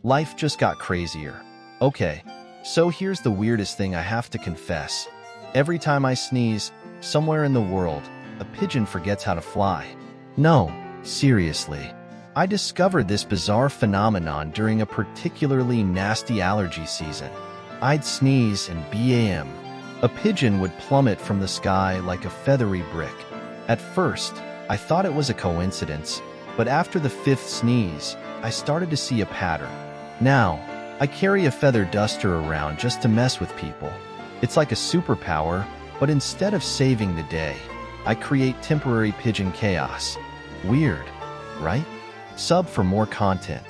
Life just got crazier. Okay, so here's the weirdest thing I have to confess. Every time I sneeze, somewhere in the world, a pigeon forgets how to fly. No, seriously. I discovered this bizarre phenomenon during a particularly nasty allergy season. I'd sneeze and bam, a pigeon would plummet from the sky like a feathery brick. At first, I thought it was a coincidence, but after the fifth sneeze, I started to see a pattern. Now, I carry a feather duster around just to mess with people. It's like a superpower, but instead of saving the day, I create temporary pigeon chaos. Weird, right? Sub for more content.